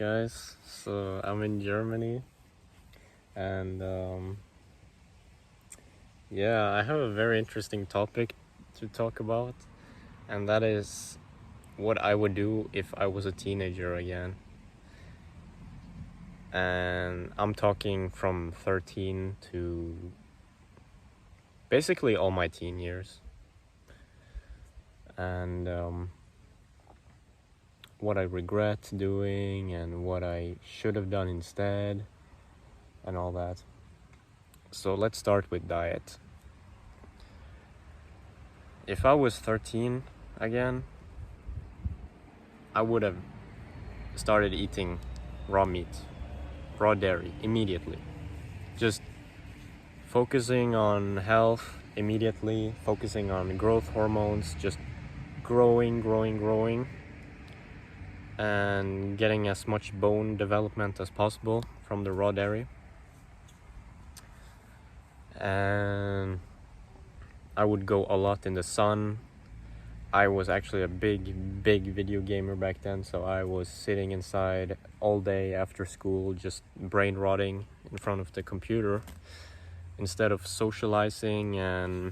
guys. So I'm in Germany, and yeah, I have a very interesting topic to talk about, and that is what I would do if I was a teenager again. And I'm talking from 13 to basically all my teen years, and what I regret doing and what I should have done instead, and all that. So let's start with diet. If I was 13 again, I would have started eating raw meat, raw dairy immediately. Just focusing on health immediately, focusing on growth hormones, just growing, and getting as much bone development as possible from the raw dairy. And I would go a lot in the sun. I was actually a big video gamer back then, so I was sitting inside all day after school, just brain rotting in front of the computer, instead of socializing and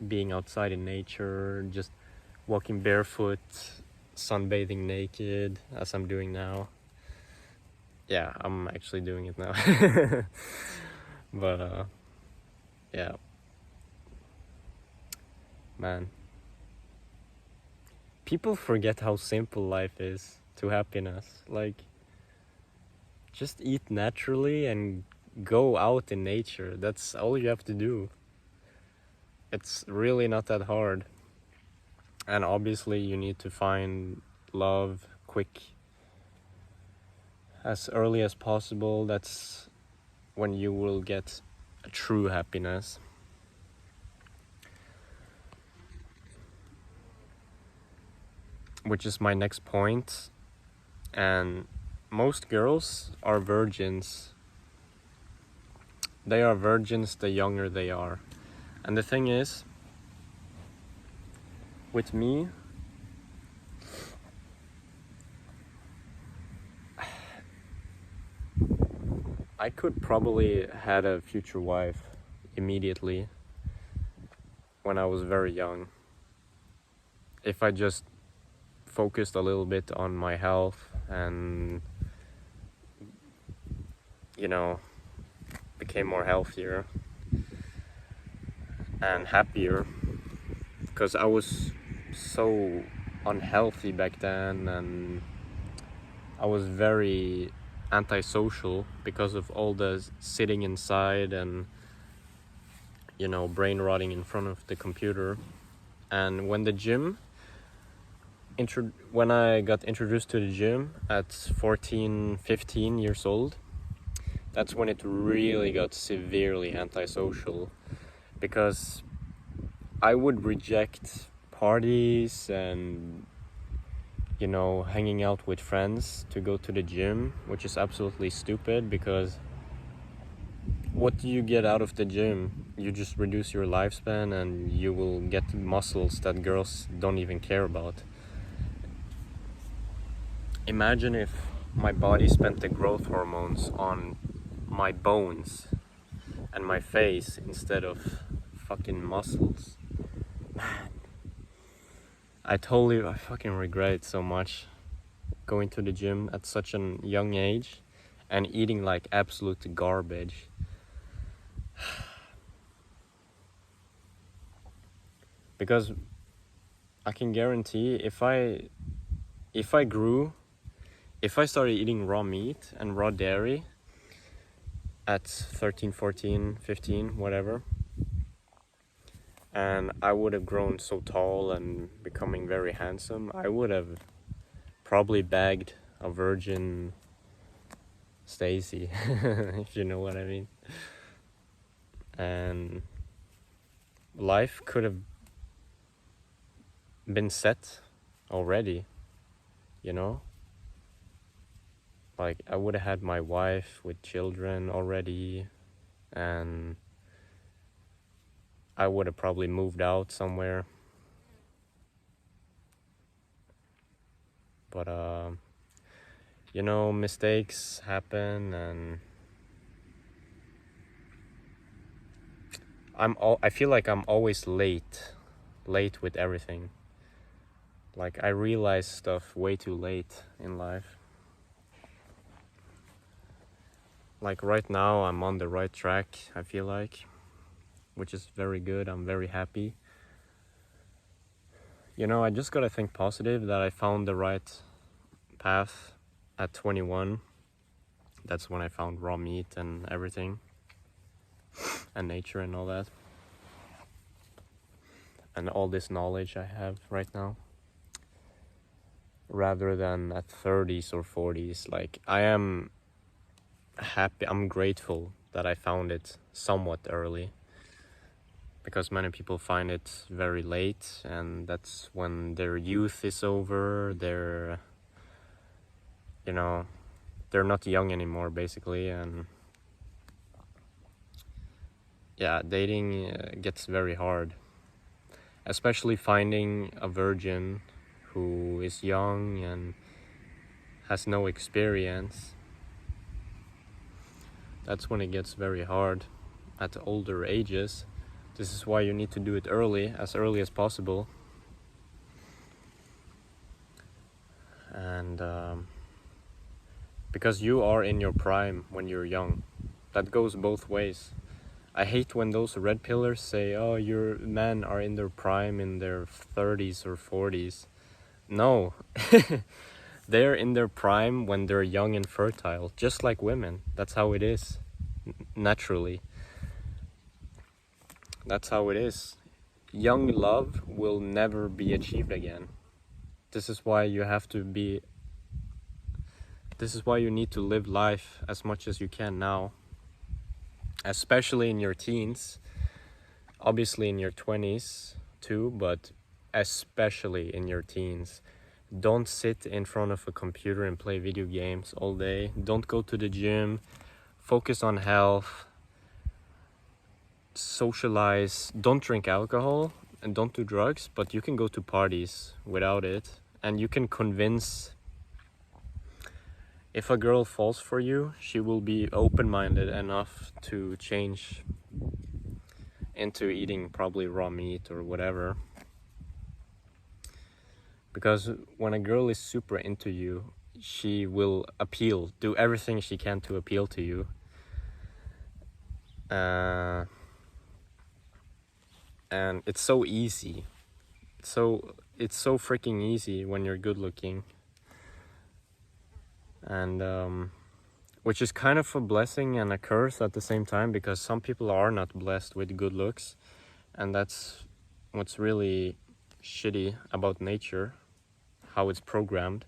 being outside in nature, just walking barefoot, sunbathing naked, as I'm doing now. Yeah, I'm actually doing it now. But yeah, man, people forget how simple life is to happiness. Like, just eat naturally and go out in nature. That's all you have to do. It's really not that hard. And obviously you need to find love quick, as early as possible. That's when you will get a true happiness. Which is my next point. And most girls are virgins. They are virgins the younger they are. And the thing is, with me, I could probably had a future wife immediately when I was very young, if I just focused a little bit on my health and, you know, became more healthier and happier, because I was so unhealthy back then, and I was very antisocial because of all the sitting inside and, you know, brain rotting in front of the computer. And when when I got introduced to the gym at 14, 15 years old, that's when it really got severely antisocial, because I would reject parties and, you know, hanging out with friends to go to the gym, which is absolutely stupid, because what do you get out of the gym? You just reduce your lifespan and you will get muscles that girls don't even care about. Imagine if my body spent the growth hormones on my bones and my face instead of fucking muscles. Man, I fucking regret it so much, going to the gym at such a young age and eating like absolute garbage. Because I can guarantee if I started eating raw meat and raw dairy at 13, 14, 15, whatever, and I would have grown so tall and becoming very handsome, I would have probably bagged a virgin Stacy, if you know what I mean. And life could have been set already, you know? Like, I would have had my wife with children already, and I would have probably moved out somewhere. But You know, mistakes happen, and I feel like I'm always late with everything. Like, I realize stuff way too late in life. Like, right now I'm on the right track, I feel like, which is very good. I'm very happy. You know, I just gotta think positive that I found the right path at 21. That's when I found raw meat and everything, and nature and all that, and all this knowledge I have right now, rather than at 30s or 40s. Like, I am happy, I'm grateful that I found it somewhat early, because many people find it very late, and that's when their youth is over. They're, you know, they're not young anymore, basically. And yeah, dating gets very hard, especially finding a virgin who is young and has no experience. That's when it gets very hard at older ages. This is why you need to do it early as possible. And because you are in your prime when you're young. That goes both ways. I hate when those red pillars say, oh, your men are in their prime in their 30s or 40s. No. They're in their prime when they're young and fertile, just like women. That's how it is, naturally. That's how it is. Young love will never be achieved again. This is why you need to live life as much as you can now, especially in your teens, obviously in your 20s too, but especially in your teens. Don't sit in front of a computer and play video games all day. Don't go to the gym. Focus on health. Socialize. Don't drink alcohol and don't do drugs, but you can go to parties without it, and you can convince. If a girl falls for you, she will be open-minded enough to change into eating probably raw meat or whatever. Because when a girl is super into you, she will do everything she can to appeal to you. And it's so easy. It's so freaking easy when you're good looking. And which is kind of a blessing and a curse at the same time, because some people are not blessed with good looks, and that's what's really shitty about nature, how it's programmed.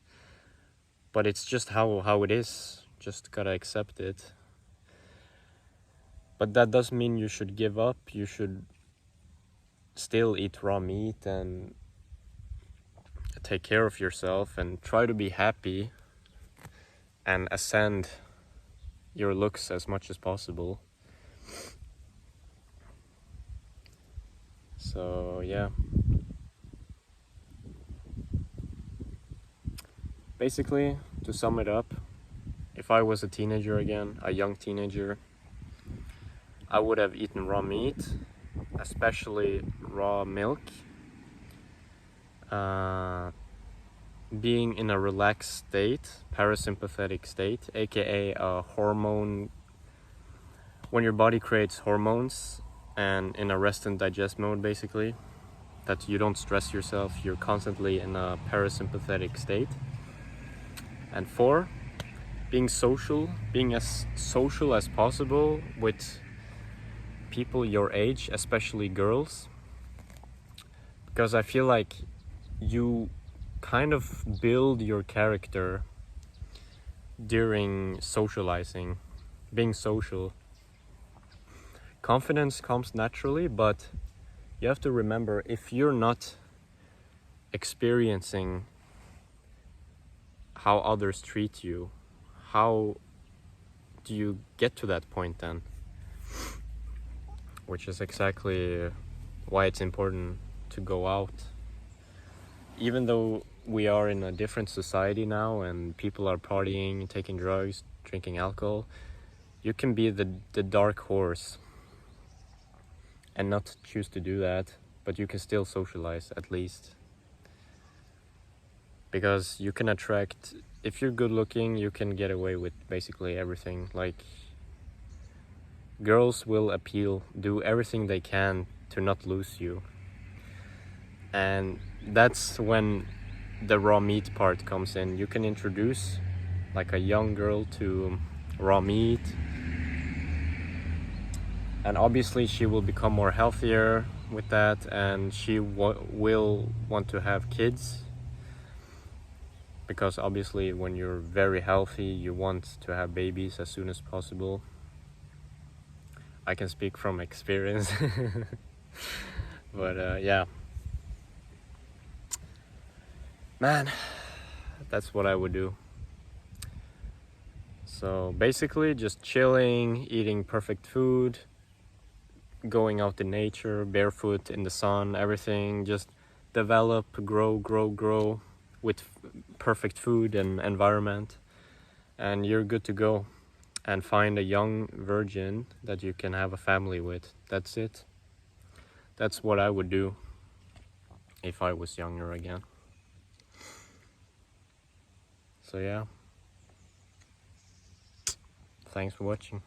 But it's just how it is. Just gotta accept it. But that doesn't mean you should give up. You should still eat raw meat and take care of yourself and try to be happy and ascend your looks as much as possible. So yeah, basically, to sum it up, if I was a teenager again, a young teenager, I would have eaten raw meat, especially raw milk. Being in a relaxed state, parasympathetic state, aka a hormone, when your body creates hormones, and in a rest and digest mode, basically, that you don't stress yourself, you're constantly in a parasympathetic state. And 4, being as social as possible with people your age, especially girls, because I feel like you kind of build your character during socializing, being social. Confidence comes naturally, but you have to remember, if you're not experiencing how others treat you, how do you get to that point then? Which is exactly why it's important to go out. Even though we are in a different society now and people are partying, taking drugs, drinking alcohol, you can be the dark horse and not choose to do that, but you can still socialize at least. Because you can attract, if you're good looking, you can get away with basically everything. Like, girls will do everything they can to not lose you. And that's when the raw meat part comes in. You can introduce like a young girl to raw meat, and obviously she will become more healthier with that, and she will want to have kids, because obviously when you're very healthy you want to have babies as soon as possible. I can speak from experience. But yeah, man, that's what I would do. So basically just chilling, eating perfect food, going out in nature, barefoot in the sun, everything, just develop, grow with perfect food and environment, and you're good to go. And find a young virgin that you can have a family with. That's it. That's what I would do if I was younger again. So yeah, thanks for watching.